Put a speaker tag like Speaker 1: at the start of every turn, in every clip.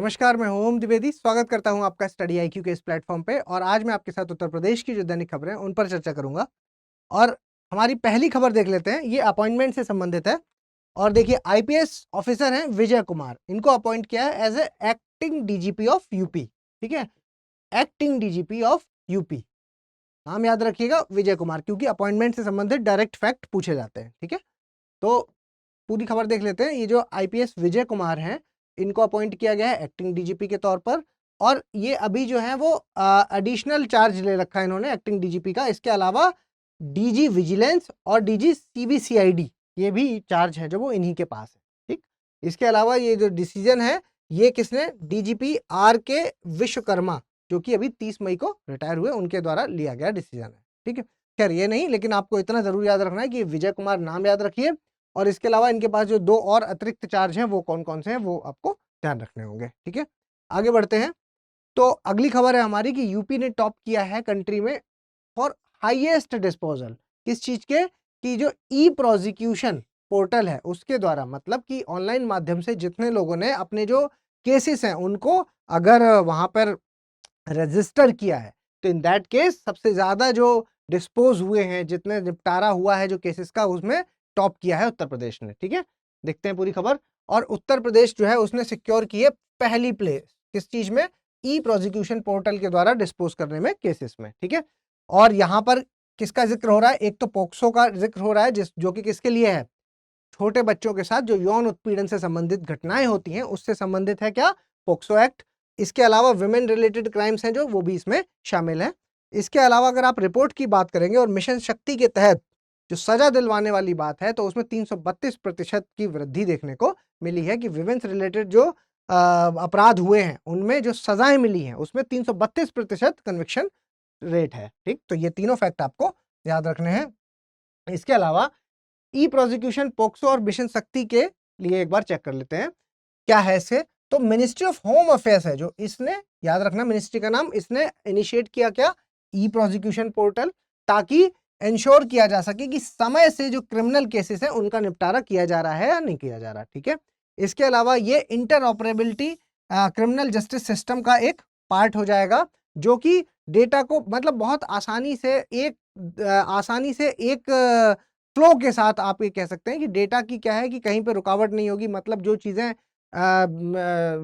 Speaker 1: नमस्कार, मैं हूं ओम द्विवेदी। स्वागत करता हूं आपका स्टडी आईक्यू के इस प्लेटफॉर्म पे। और आज मैं आपके साथ उत्तर प्रदेश की जो दैनिक खबरें हैं उन पर चर्चा करूंगा। और हमारी पहली खबर देख लेते हैं, ये अपॉइंटमेंट से संबंधित है। और देखिए, आईपीएस ऑफिसर हैं विजय कुमार, इनको अपॉइंट किया है as a acting DGP of UP. ठीक है, एक्टिंग डीजीपी ऑफ यूपी, नाम याद रखिएगा विजय कुमार, क्योंकि अपॉइंटमेंट से संबंधित डायरेक्ट फैक्ट पूछे जाते हैं। ठीक है, तो पूरी खबर देख लेते हैं। ये जो आईपीएस विजय कुमार हैं, इनको अपॉइंट किया गया है एक्टिंग डीजीपी के तौर पर। और ये अभी जो है वो एडिशनल चार्ज ले रखा है इन्होंने एक्टिंग डीजीपी का। इसके अलावा डीजी विजिलेंस और डीजी सीबीसीआईडी, ये भी चार्ज है जो वो इन्हीं के पास है। ठीक, इसके अलावा ये जो डिसीजन है, ये किसने, डीजीपी आर के विश्वकर्मा, जो कि अभी 30 मई को रिटायर हुए, उनके द्वारा लिया गया डिसीजन है। ठीक है, खैर ये नहीं, लेकिन आपको इतना जरूर याद रखना है कि विजय कुमार नाम याद रखिए। और इसके अलावा इनके पास जो 2 और अतिरिक्त चार्ज हैं वो कौन कौन से हैं वो आपको ध्यान रखने होंगे। ठीक है, आगे बढ़ते हैं। तो अगली खबर है हमारी कि यूपी ने टॉप किया है कंट्री में फॉर हाईएस्ट डिस्पोजल। किस चीज के, कि जो ई प्रोसिक्यूशन पोर्टल है उसके द्वारा, मतलब कि ऑनलाइन माध्यम से जितने लोगों ने अपने जो केसेस हैं उनको अगर वहां पर रजिस्टर किया है, तो इन दैट केस सबसे ज्यादा जो डिस्पोज हुए हैं, जितने निपटारा हुआ है जो केसेस का, उसमें टॉप किया है उत्तर प्रदेश ने। ठीक है, देखते हैं पूरी खबर। और उत्तर प्रदेश जो है उसने सिक्योर की है पहली प्लेस, किस चीज में, ई प्रोसिक्यूशन पोर्टल के द्वारा डिस्पोज करने में, केसेस में। ठीक है, और यहाँ पर किसका जिक्र हो रहा है, एक तो पोक्सो का जिक्र हो रहा है, जो कि किसके लिए है, छोटे बच्चों के साथ जो यौन उत्पीड़न से संबंधित घटनाएं होती हैं उससे संबंधित है क्या, पोक्सो एक्ट। इसके अलावा विमेन रिलेटेड क्राइम्स हैं जो, वो भी इसमें शामिल है। इसके अलावा अगर आप रिपोर्ट की बात करेंगे और मिशन शक्ति के तहत जो सजा दिलवाने वाली बात है, तो उसमें 332% की वृद्धि देखने को मिली है कि विमेन रिलेटेड जो अपराध हुए हैं उनमें जो सजाएं मिली हैं उसमें 332% कन्विक्शन रेट है। ठीक, तो ये तीनों फैक्ट आपको याद रखने हैं। इसके अलावा ई प्रोसिक्यूशन, पोक्सो और मिशन शक्ति के लिए एक बार चेक कर लेते हैं क्या है इससे। तो मिनिस्ट्री ऑफ होम अफेयर्स है जो इसने, याद रखना मिनिस्ट्री का नाम, इसने इनिशिएट किया क्या, ई प्रोसिक्यूशन पोर्टल, ताकि इंश्योर किया जा सके कि समय से जो क्रिमिनल केसेस हैं उनका निपटारा किया जा रहा है या नहीं किया जा रहा। ठीक है, इसके अलावा ये इंटरऑपरेबिलिटी क्रिमिनल जस्टिस सिस्टम का एक पार्ट हो जाएगा, जो कि डेटा को मतलब बहुत आसानी से एक फ्लो के साथ आप ये कह सकते हैं कि डेटा की क्या है कि कहीं पे रुकावट नहीं होगी। मतलब जो चीजें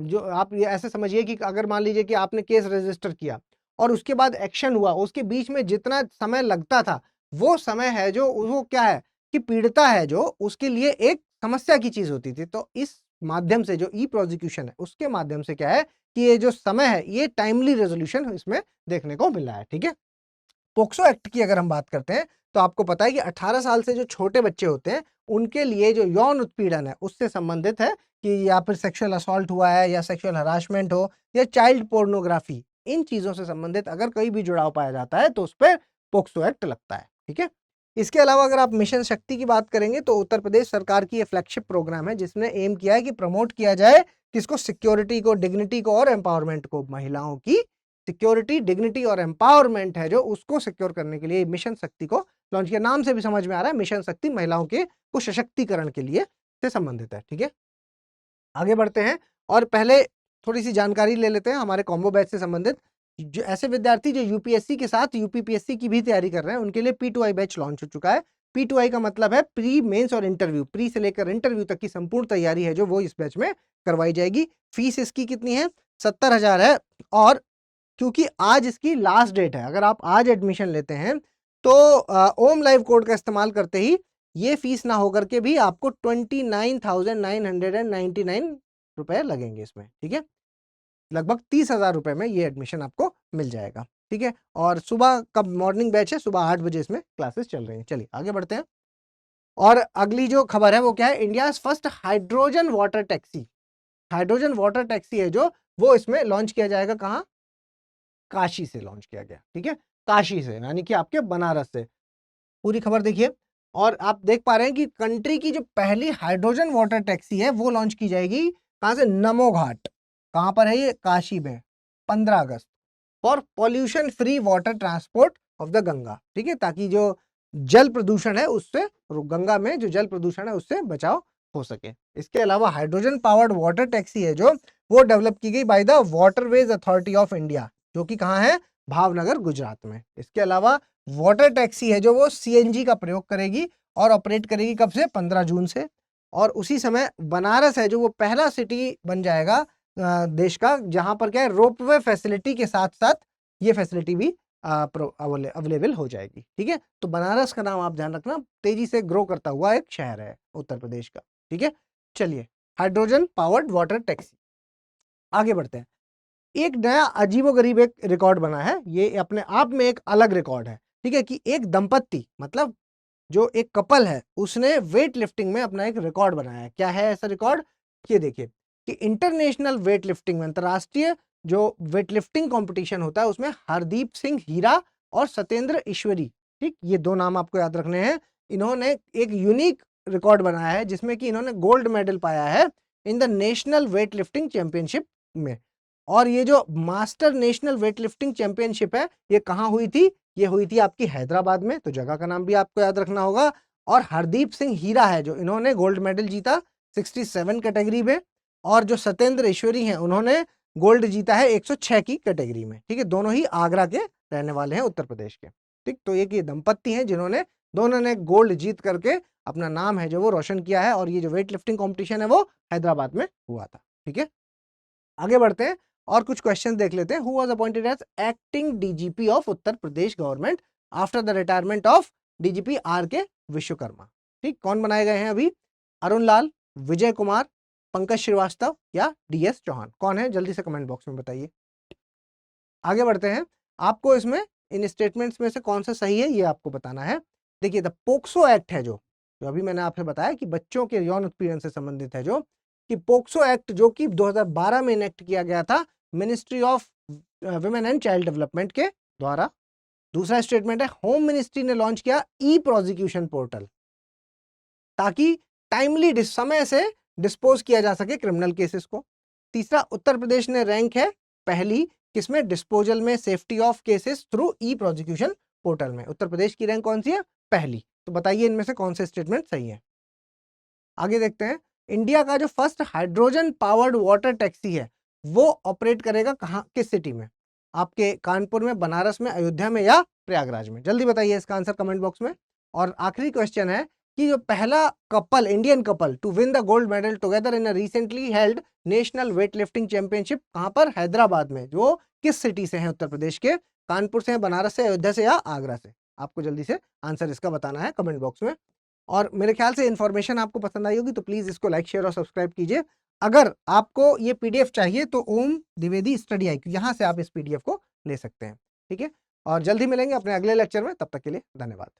Speaker 1: जो आप ये ऐसे समझिए कि अगर मान लीजिए कि आपने केस रजिस्टर किया और उसके बाद एक्शन हुआ, उसके बीच में जितना समय लगता था वो समय है जो, वो क्या है कि पीड़िता है जो, उसके लिए एक समस्या की चीज होती थी। तो इस माध्यम से जो ई प्रोसिक्यूशन है उसके माध्यम से क्या है कि ये जो समय है, ये टाइमली रेजोल्यूशन इसमें देखने को मिला है। ठीक है, पोक्सो एक्ट की अगर हम बात करते हैं तो आपको पता है कि 18 साल से जो छोटे बच्चे होते हैं उनके लिए जो यौन उत्पीड़न है उससे संबंधित है, कि या फिर सेक्सुअल असॉल्ट हुआ है या सेक्सुअल हरासमेंट हो या चाइल्ड पोर्नोग्राफी, इन चीजों से संबंधित अगर कोई भी जुड़ाव पाया जाता है तो उस पर पोक्सो एक्ट लगता है। ठीक है, इसके अलावा अगर आप मिशन शक्ति की बात करेंगे तो उत्तर प्रदेश सरकार की ये फ्लैगशिप प्रोग्राम है जिसने एम किया है कि प्रमोट किया जाए किसको, सिक्योरिटी को, डिग्निटी को और एम्पावरमेंट को। महिलाओं की सिक्योरिटी, डिग्निटी और एम्पावरमेंट है जो, उसको सिक्योर करने के लिए मिशन शक्ति को लॉन्च किया। नाम से भी समझ में आ रहा है मिशन शक्ति महिलाओं के को सशक्तिकरण के लिए से संबंधित है। ठीक है, आगे बढ़ते हैं और पहले थोड़ी सी जानकारी ले लेते हैं हमारे कॉम्बो बैच से संबंधित। जो ऐसे विद्यार्थी जो यूपीएससी के साथ यूपीपीएससी की भी तैयारी कर रहे हैं उनके लिए P2I बैच लॉन्च हो चुका है। P2I का मतलब है प्री, मेंस और इंटरव्यू। प्री से लेकर इंटरव्यू तक की संपूर्ण तैयारी है जो वो इस बैच में करवाई जाएगी। फीस इसकी कितनी है, 70,000 है। और क्योंकि आज इसकी लास्ट डेट है, अगर आप आज एडमिशन लेते हैं तो ओम लाइव कोड का इस्तेमाल करते ही ये फीस ना होकर के भी आपको 29,999 रुपए लगेंगे इसमें। ठीक है, लगभग 30,000 रुपए में ये एडमिशन आपको मिल जाएगा। ठीक है, और सुबह का मॉर्निंग बैच है, सुबह 8 बजे इसमें क्लासेस चल रही हैं। चलिए आगे बढ़ते हैं। और अगली जो खबर है वो क्या है, India first hydrogen water taxi. Hydrogen water taxi है जो, वो इसमें लॉन्च किया जाएगा। कहाँ, काशी से लॉन्च किया गया। ठीक है, काशी से, यानी कि आपके बनारस से। पूरी खबर देखिए और आप देख पा रहे हैं कि कंट्री की जो पहली हाइड्रोजन वाटर टैक्सी है वो लॉन्च की जाएगी कहां से, नमो घाट। कहां पर है ये, काशी में, 15 अगस्त, for pollution free water transport of the Ganga. ठीक है, ताकि जो जल प्रदूषण है उससे, गंगा में जो जल प्रदूषण है उससे बचाव हो सके। इसके अलावा हाइड्रोजन पावर्ड वाटर टैक्सी है जो, वो डेवलप की गई by the waterways authority of India, जो कि कहाँ है, भावनगर गुजरात में। इसके अलावा वाटर टैक्सी है जो वो सीएनजी का प्रयोग करेगी और ऑपरेट करेगी कब से, 15 जून से। और उसी समय बनारस है जो वो पहला सिटी बन जाएगा देश का जहां पर क्या है, रोपवे फैसिलिटी के साथ साथ ये फैसिलिटी भी अवेलेबल हो जाएगी। ठीक है, तो बनारस का नाम आप ध्यान रखना, तेजी से ग्रो करता हुआ एक शहर है उत्तर प्रदेश का। ठीक है, चलिए, हाइड्रोजन पावर्ड वाटर टैक्सी, आगे बढ़ते हैं। एक नया अजीबोगरीब एक रिकॉर्ड बना है, ये अपने आप में एक अलग रिकॉर्ड है। ठीक है, कि एक दंपत्ति, मतलब जो एक कपल है, उसने वेट लिफ्टिंग में अपना एक रिकॉर्ड बनाया है। क्या है ऐसा रिकॉर्ड, ये देखिए कि इंटरनेशनल वेट लिफ्टिंग में, अंतरराष्ट्रीय जो वेट लिफ्टिंग कॉम्पिटिशन होता है, उसमें हरदीप सिंह हीरा और सत्येंद्र ईश्वरी, ठीक, ये दो नाम आपको याद रखने हैं। इन्होंने एक यूनिक रिकॉर्ड बनाया है जिसमें कि इन्होंने गोल्ड मेडल पाया है in the national weightlifting championship में। और ये जो master national weightlifting championship है, ये कहाँ हुई थी, ये हुई थी आपकी हैदराबाद में, तो जगह का नाम भी आपको याद रखना होगा। और हरदीप सिंह हीरा है जो इन्होंने गोल्ड मेडल जीता 67 कैटेगरी में, और जो सत्येंद्र ईश्वरी हैं उन्होंने गोल्ड जीता है 106 की कैटेगरी में। ठीक है, दोनों ही आगरा के रहने वाले हैं, उत्तर प्रदेश के। ठीक, तो एक ये दंपत्ति हैं जिन्होंने दोनों ने गोल्ड जीत करके अपना नाम है जो वो रोशन किया है, और ये जो वेट लिफ्टिंग कॉम्पिटिशन है वो हैदराबाद में हुआ था। ठीक है, आगे बढ़ते हैं और कुछ क्वेश्चन देख लेते हैं। Who was appointed as acting DGP of Uttar Pradesh government after the retirement of DGP R K Vishwakarma. ठीक, कौन बनाए गए हैं अभी, अरुण लाल, विजय कुमार, पंकज श्रीवास्तव या डीएस चौहान, कौन है, जल्दी से कमेंट बॉक्स में बताइए। आगे बढ़ते हैं, आपको इसमें इन स्टेटमेंट्स में से कौन सा सही है ये आपको बताना है। देखिए, द पोक्सो एक्ट है जो अभी मैंने आपसे बताया कि बच्चों के यौन उत्पीड़न से संबंधित है, जो कि पोक्सो एक्ट जो कि 2012 में इनेक्ट किया गया था ministry of women and child development के द्वारा। दूसरा स्टेटमेंट है, होम मिनिस्ट्री ने लॉन्च किया ई प्रोसिक्यूशन पोर्टल, ताकि टाइमली समय से डिस्पोज किया जा सके क्रिमिनल केसेस को। तीसरा, उत्तर प्रदेश ने रैंक है पहली किसमें, डिस्पोजल में safety of cases through E prosecution portal में। उत्तर प्रदेश की रैंक कौन सी है, पहली। तो बताइए इनमें से कौन से स्टेटमेंट सही है। आगे देखते हैं, इंडिया का जो first hydrogen powered water taxi है वो ऑपरेट करेगा कहाँ, किस सिटी में, आपके कानपुर में, बनारस में, अयोध्या में या प्रयागराज में, जल्दी बताइए इसका आंसर कमेंट बॉक्स में। और आखिरी क्वेश्चन है कि जो पहला couple, Indian couple to win the gold medal together in a recently held national weightlifting championship, कहां पर, हैदराबाद में, जो किस सिटी से है उत्तर प्रदेश के, कानपुर से, बनारस से, अयोध्या से या आगरा से, आपको जल्दी से आंसर इसका बताना है कमेंट बॉक्स में। और मेरे ख्याल से इन्फॉर्मेशन आपको पसंद आई होगी, तो प्लीज इसको लाइक, शेयर और सब्सक्राइब कीजिए। अगर आपको ये पीडीएफ चाहिए तो ओम द्विवेदी स्टडी IQ, यहाँ से आप इस पीडीएफ को ले सकते हैं। ठीक है, और जल्दी मिलेंगे अपने अगले लेक्चर में, तब तक के लिए धन्यवाद।